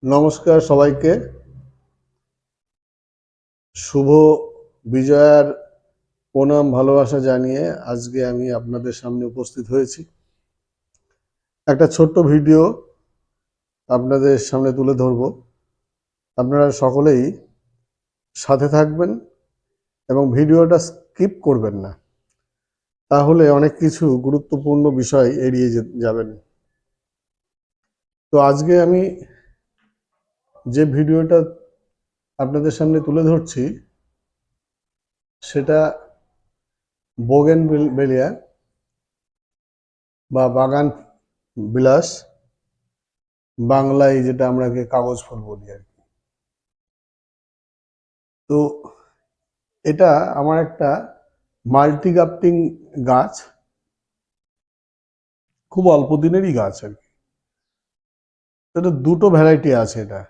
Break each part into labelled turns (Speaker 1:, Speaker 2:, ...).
Speaker 1: নমস্কার সবাইকে। শুভ বিজয়ার প্রণাম ভালোবাসা জানিয়ে আজকে আমি আপনাদের সামনে উপস্থিত হয়েছি। একটা ছোট্ট ভিডিও আপনাদের সামনে তুলে ধরব। আপনারা সকলেই সাথে থাকবেন এবং ভিডিওটা স্কিপ করবেন না, তাহলে অনেক কিছু গুরুত্বপূর্ণ বিষয় এড়িয়ে যাবেন। তো আজকে আমি যে ভিডিওটা আপনাদের সামনে তুলে ধরছি সেটা বোগেনভেলিয়া বা বাগান বিলাস, বাংলায় যেটা আমরা কাগজ ফুল বলি আর কি। তো এটা আমার একটা মাল্টি গ্রাফটিং গাছ, খুব অল্প দিনেরই গাছ আর কি। এটা দুটো ভ্যারাইটি আছে। এটা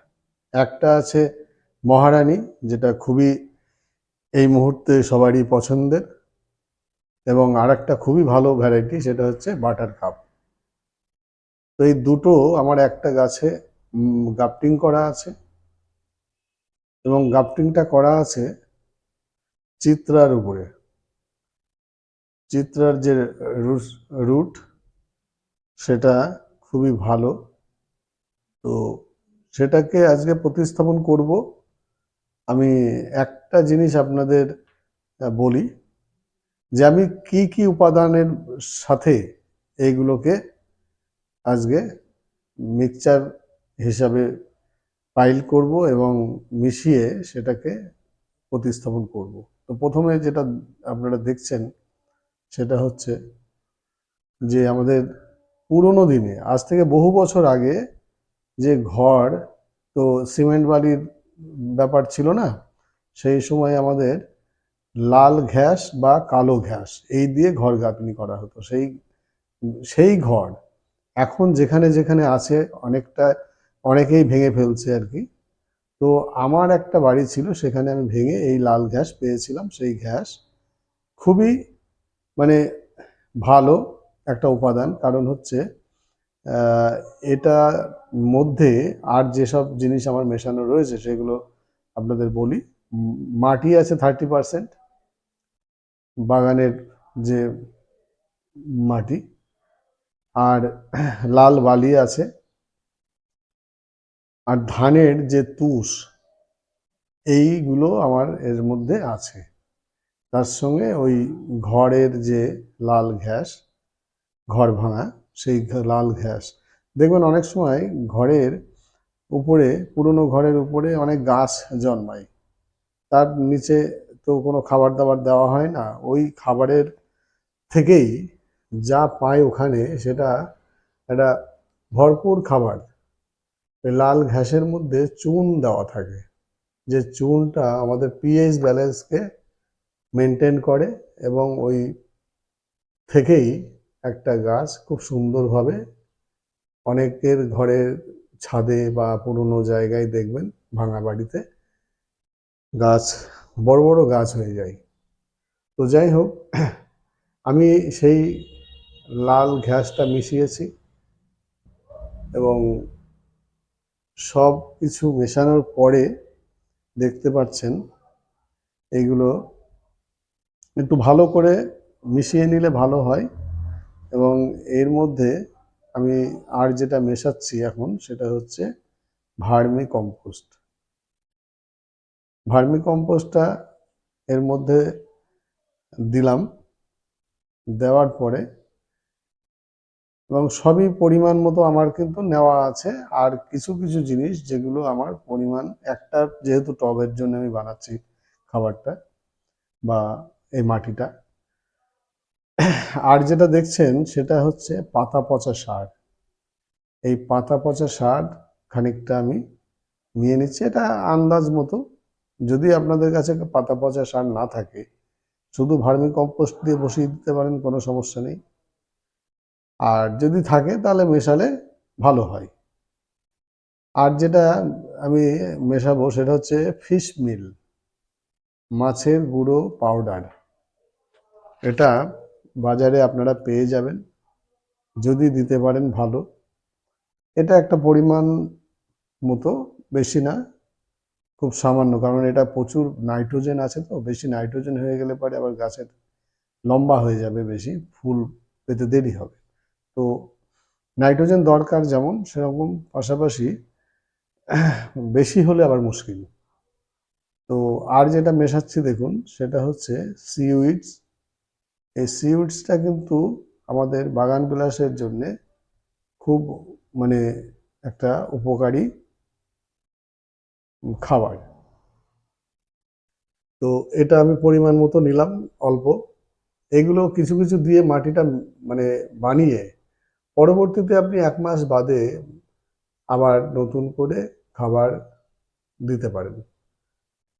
Speaker 1: একটা আছে মহারানী, যেটা খুবই এই মুহূর্তে সবারই পছন্দের, এবং আরেকটা খুবই ভালো ভ্যারাইটি, সেটা হচ্ছে বাটার কাপ। তো এই দুটো আমার একটা গাছে গ্রাফটিং করা আছে, এবং গ্রাফটিংটা করা আছে চিত্রার উপরে। চিত্রার যে রুট সেটা খুবই ভালো। তো সেটাকে আজকে প্রতিস্থাপন করব। আমি একটা জিনিস আপনাদের বলি, যে আমি কি কি উপাদানের সাথে এইগুলোকে আজকে মিক্সচার হিসাবে পাইল করব এবং মিশিয়ে সেটাকে প্রতিস্থাপন করব। তো প্রথমে যেটা আপনারা দেখছেন সেটা হচ্ছে যে আমাদের পুরনো দিনে, আজ থেকে বহু বছর আগে যে ঘর, তো সিমেন্ট বালির ব্যাপার ছিল না, সেই সময় আমাদের লাল ঘ্যাস বা কালো ঘ্যাস এই দিয়ে ঘর গাঁথনি করা হতো। সেই সেই ঘর এখন যেখানে যেখানে আছে অনেকেই ভেঙে ফেলছে আর কি। তো আমার একটা বাড়ি ছিল, সেখানে আমি ভেঙে এই লাল ঘ্যাস পেয়েছিলাম। সেই ঘ্যাস খুবই মানে ভালো একটা উপাদান, কারণ হচ্ছে এটা মধ্যে আর যেসব জিনিস আমার মেশানো রয়েছে সেগুলো আপনাদের বলি। মাটি আছে 30%, বাগানের যে মাটি, আর লাল বালি আছে, আর ধানের যে তুষ, এইগুলো আমার এর মধ্যে আছে। তার সঙ্গে ওই ঘরের যে লাল ঘ্যাস, ঘর ভাঙা সেই লাল ঘ্যাস। দেখবেন অনেক সময় ঘরের উপরে, পুরনো ঘরের উপরে অনেক গাছ জন্মায়, তার নিচে তো কোনো খাবার দাবার দেওয়া হয় না, ওই খাবারের থেকেই যা পায় ওখানে সেটা একটা ভরপুর খাবার। লাল ঘ্যাসের মধ্যে চুন দেওয়া থাকে, যে চুনটা আমাদের পিএইচ ব্যালেন্সকে মেনটেন করে, এবং ওই থেকেই একটা গাছ খুব সুন্দরভাবে, অনেকের ঘরের ছাদে বা পুরনো জায়গায় দেখবেন ভাঙা বাড়িতে গাছ, বড় বড় গাছ হয়ে যায়। তো যাই হোক, আমি সেই লাল ঘ্যাসটা মিশিয়েছি, এবং সব কিছু মেশানোর পরে দেখতে পাচ্ছেন এইগুলো একটু ভালো করে মিশিয়ে নিলে ভালো হয়। এবং এর মধ্যে আমি আর যেটা মেশাচ্ছি এখন সেটা হচ্ছে ভার্মি কম্পোস্ট। ভার্মি কম্পোস্টটা এর মধ্যে দিলাম, দেওয়ার পরে, এবং সবই পরিমাণ মতো আমার কিন্তু নেওয়া আছে। আর কিছু কিছু জিনিস যেগুলো আমার পরিমাণ, একটা যেহেতু টবের জন্য আমি বানাচ্ছি খাবারটা বা এই মাটিটা, আর যেটা দেখছেন সেটা হচ্ছে পাতা পচা সার। এই পাতা পচা সার খানিকটা আমি নিয়ে নিচ্ছি, এটা আন্দাজ মতো। যদি আপনাদের কাছে পাতা পচা সার না থাকে, শুধু ভার্মি কম্পোস্ট দিয়ে বসিয়ে দিতে পারেন, কোনো সমস্যা নেই। আর যদি থাকে তাহলে মেশালে ভালো হয়। আর যেটা আমি মেশাবো সেটা হচ্ছে ফিশ মিল, মাছের গুঁড়ো পাউডার। এটা বাজারে আপনারা পেয়ে যাবেন, যদি দিতে পারেন ভালো। এটা একটা পরিমাণ মতো, বেশি না, খুব সামান্য, কারণ এটা প্রচুর নাইট্রোজেন আছে, তো বেশি নাইট্রোজেন হয়ে গেলে পরে আবার গাছের লম্বা হয়ে যাবে, বেশি ফুল পেতে দেরি হবে। তো নাইট্রোজেন দরকার যেমন, সেরকম পাশাপাশি বেশি হলে আবার মুশকিল। তো আর যেটা মেশাচ্ছি দেখুন, সেটা হচ্ছে সিউইডস। এই সিউইডসটা কিন্তু আমাদের বাগান বিলাসের জন্যে খুব মানে একটা উপকারী খাবার। তো এটা আমি পরিমাণ মতো নিলাম, অল্প। এগুলো কিছু কিছু দিয়ে মাটিটা মানে বানিয়ে পরবর্তীতে আপনি 1 মাস বাদে আবার নতুন করে খাবার দিতে পারেন।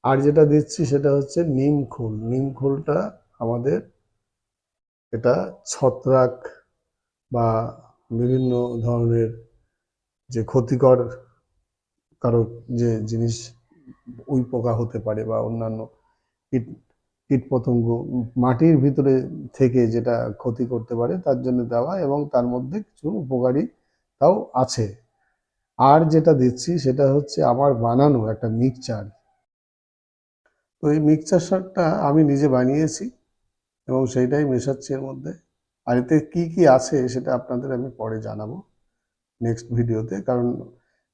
Speaker 1: আর যেটা দিচ্ছি সেটা হচ্ছে নিম খোল। নিম খোলটা আমাদের এটা ছত্রাক বা বিভিন্ন ধরনের যে ক্ষতিকর কারক যে জিনিস, উইপোকা হতে পারে বা অন্যান্য কীট কীটপতঙ্গ মাটির ভিতরে থেকে যেটা ক্ষতি করতে পারে, তার জন্য দেওয়া, এবং তার মধ্যে কিছু উপকারিতাও আছে। আর যেটা দিচ্ছি সেটা হচ্ছে আমার বানানো একটা মিক্সচার। তো এই মিক্সচার সারটা আমি নিজে বানিয়েছি এবং সেইটাই মেশাচ্ছি এর মধ্যে। আর এতে কী কী আছে সেটা আপনাদের আমি পরে জানাবো নেক্সট ভিডিওতে, কারণ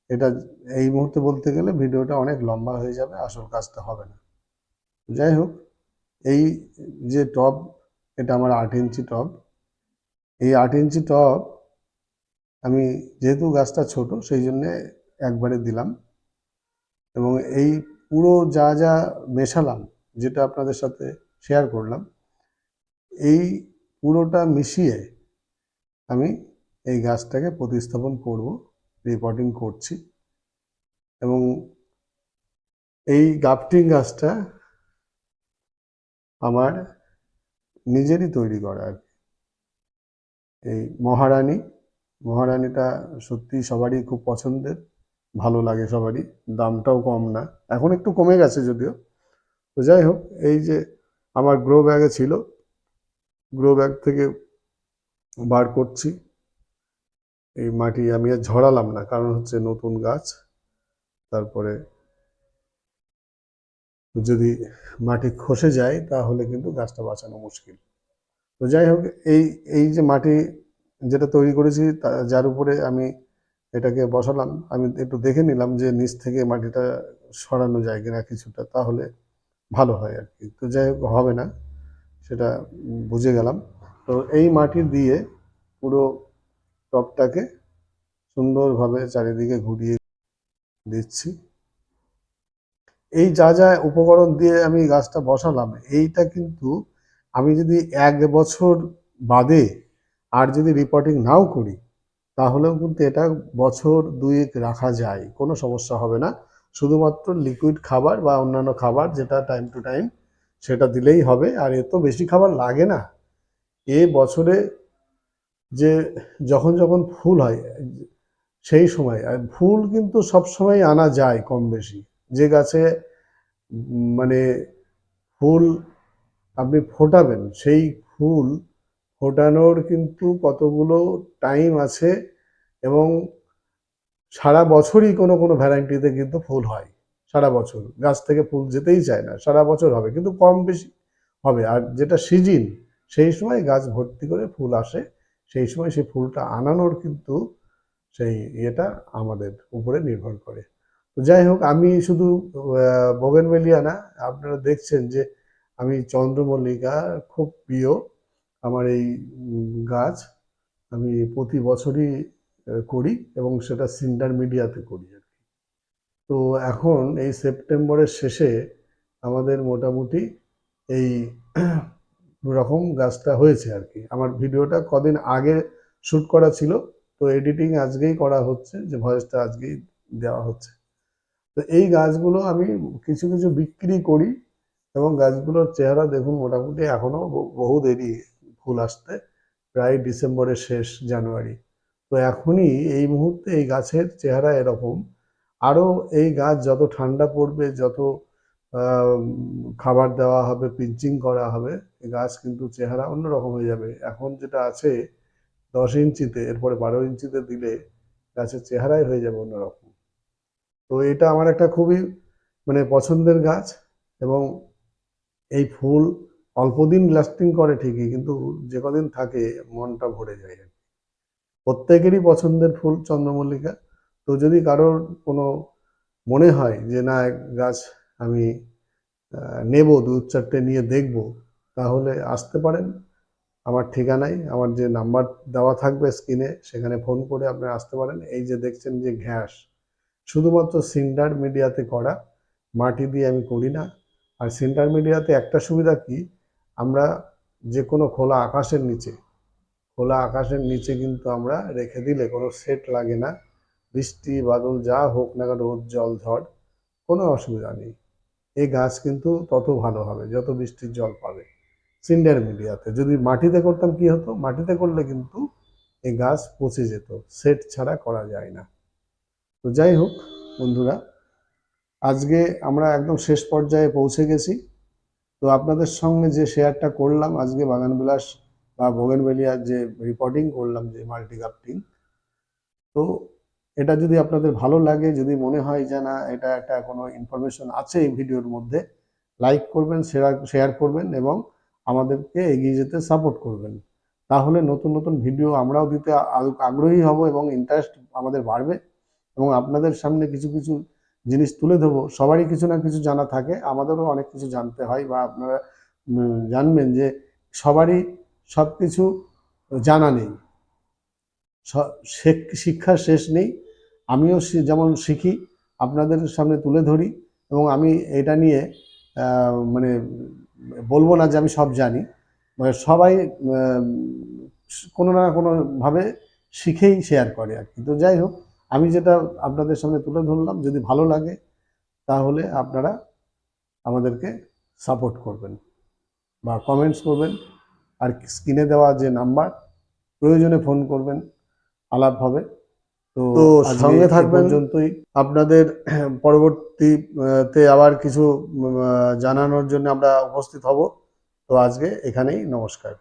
Speaker 1: এটা এই মুহূর্তে বলতে গেলে ভিডিওটা অনেক লম্বা হয়ে যাবে, আসল কাজটা হবে না। যাই হোক, এই যে টব, এটা আমার 8 ইঞ্চি টব। এই 8 ইঞ্চি টব আমি যেহেতু গাছটা ছোট সেই জন্যে একবারে দিলাম, এবং এই পুরো যা যা মেশালাম, যেটা আপনাদের সাথে শেয়ার করলাম, এই পুরোটা মিশিয়ে আমি এই গাছটাকে প্রতিস্থাপন করব, রিপোর্টিং করছি। এবং এই গ্রাফটিং গাছটা আমার নিজেরই তৈরি করা আর কি। এই মহারানীটা সত্যি সবারই খুব পছন্দের, ভালো লাগে সবারই, দামটাও কম না, এখন একটু কমে গেছে যদিও। তো যাই হোক, এই যে আমার গ্রো ব্যাগে ছিল, গ্রো ব্যাগ থেকে বার করছি এই মাটি। আমি আর ঝরালাম না, কারণ হচ্ছে নতুন গাছ, তারপরে যদি মাটি খসে যায় তাহলে কিন্তু গাছটা বাঁচানো মুশকিল। তো যাই হোক, এই এই যে মাটি যেটা তৈরি করেছি, যার উপরে আমি এটাকে বসালাম, আমি একটু দেখে নিলাম যে নিচ থেকে মাটিটা সরানো যায় কিনা কিছুটা, তাহলে ভালো হয় আর কি। তো যাই হোক, হবে না সেটা বুঝে গেলাম। তো এই মাটি দিয়ে পুরো টবটাকে সুন্দরভাবে চারিদিকে ঘুরিয়ে দিচ্ছি। এই যা যা উপকরণ দিয়ে আমি গাছটা বসালাম, এইটা কিন্তু আমি যদি 1 বছর বাদে আর যদি রিপোর্টিং নাও করি, তাহলেও কিন্তু এটা বছর 2 রাখা যায়, কোনো সমস্যা হবে না। শুধুমাত্র লিকুইড খাবার বা অন্যান্য খাবার যেটা টাইম টু টাইম, সেটা দিলেই হবে। আর এত বেশি খাবার লাগে না। এ বছরে যে যখন যখন ফুল হয় সেই সময়, আর ফুল কিন্তু সবসময় আনা যায় কম বেশি। যে গাছে মানে ফুল আপনি ফোটাবেন, সেই ফুল ফোটানোর কিন্তু কতগুলো টাইম আছে, এবং সারা বছরই কোনো কোনো ভ্যারাইটিতে কিন্তু ফুল হয়। সারা বছর গাছ থেকে ফুল যেতেই চায় না, সারা বছর হবে, কিন্তু কম বেশি হবে। আর যেটা সিজন, সেই সময় গাছ ভর্তি করে ফুল আসে, সেই সময় সেই ফুলটা আনানোর কিন্তু সেই ইয়েটা আমাদের উপরে নির্ভর করে। তো যাই হোক, আমি শুধু বোগেনভেলিয়া না, আপনারা দেখছেন যে আমি চন্দ্রমল্লিকা খুব প্রিয় আমার এই গাছ। আমি প্রতি বছরই করি, এবং সেটা সিন্ডার মিডিয়াতে করি আর কি। তো এখন এই সেপ্টেম্বরের শেষে আমাদের মোটামুটি এই রকম গাছটা হয়েছে আর কি। আমার ভিডিওটা কদিন আগে শ্যুট করা ছিল, তো এডিটিং আজকেই করা হচ্ছে, যে ভয়েসটা আজকেই দেওয়া হচ্ছে। তো এই গাছগুলো আমি কিছু কিছু বিক্রি করি, এবং গাছগুলোর চেহারা দেখুন, মোটামুটি এখনো বহু দেরি ফুল আসতে, প্রায় ডিসেম্বরের শেষ, জানুয়ারি। তো এখনই এই মুহূর্তে এই গাছের চেহারা এরকম। আরও এই গাছ যত ঠান্ডা পড়বে, যত খাবার দেওয়া হবে, পিঞ্চিং করা হবে, এই গাছ কিন্তু চেহারা অন্যরকম হয়ে যাবে। এখন যেটা আছে 10 ইঞ্চিতে, এরপরে 12 ইঞ্চিতে দিলে গাছের চেহারাই হয়ে যাবে অন্যরকম। তো এটা আমার একটা খুবই মানে পছন্দের গাছ, এবং এই ফুল অল্প দিন লাস্টিং করে ঠিকই, কিন্তু যে কদিন থাকে মনটা ভরে যায়। প্রত্যেকেরই পছন্দের ফুল চন্দ্রমল্লিকা। তো যদি কারোর কোনো মনে হয় যে না গাছ আমি নেব, দু চারটে নিয়ে দেখব, তাহলে আসতে পারেন আমার ঠিকানায়। আমার যে নাম্বার দেওয়া থাকবে স্ক্রিনে, সেখানে ফোন করে আপনি আসতে পারেন। এই যে দেখছেন যে ঘ্যাস, শুধুমাত্র সিন্ডার মিডিয়াতে করা, মাটি দিয়ে আমি করি না। আর সিন্ডার মিডিয়াতে একটা সুবিধা কি, আমরা যে কোনো খোলা আকাশের নিচে কিন্তু আমরা রেখে দিলে কোনো সেট লাগে না। বৃষ্টি বাদল যা হোক না কেন, রোদ জল ঝড়, কোনো অসুবিধা নেই। এই গাছ কিন্তু তত ভালো হবে যত বৃষ্টির জল পাবে। সিন্ডার মিডিয়াতে যদি মাটিতে করতাম কি হতো, মাটিতে করলে কিন্তু এই গাছ পচে যেত, সেট ছাড়া করা যায় না। তো যাই হোক বন্ধুরা, আজকে আমরা একদম শেষ পর্যায়ে পৌঁছে গেছি। তো আপনাদের সঙ্গে যে শেয়ারটা করলাম আজকে বাগানবিলাস বা বোগেনভেলিয়ার যে রিপোর্টিং করলাম, যে মাল্টি গ্রাফটিং, তো এটা যদি আপনাদের ভালো লাগে, যদি মনে হয় যে না এটা একটা কোনো ইনফরমেশন আছে এই ভিডিওর মধ্যে, লাইক করবেন, শেয়ার করবেন এবং আমাদেরকে এগিয়ে যেতে সাপোর্ট করবেন। তাহলে নতুন নতুন ভিডিও আমরাও দিতে আগ্রহী হব এবং ইন্টারেস্ট আমাদের বাড়বে, এবং আপনাদের সামনে কিছু কিছু জিনিস তুলে ধরবো। সবারই কিছু না কিছু জানা থাকে, আমাদেরও অনেক কিছু জানতে হয়, বা আপনারা জানবেন যে সবারই সব কিছু জানা নেই, শিক্ষার শেষ নেই। আমিও যেমন শিখি, আপনাদের সামনে তুলে ধরি, এবং আমি এটা নিয়ে মানে বলবো না যে আমি সব জানি, মানে সবাই কোনো না কোনোভাবে শিখেই শেয়ার করে আর কি। তো যাই হোক, আমি যেটা আপনাদের সামনে তুলে ধরলাম, যদি ভালো লাগে তাহলে আপনারা আমাদেরকে সাপোর্ট করবেন বা কমেন্টস করবেন। আর স্ক্রিনে দেওয়া যে নাম্বার, প্রয়োজনে ফোন করবেন, আলাপ হবে। তো সঙ্গে থাকবেন, পর্যন্তই। আপনাদের পরবর্তীতে আবার কিছু জানানোর জন্য আমরা উপস্থিত হব। তো আজকে এখানেই, নমস্কার।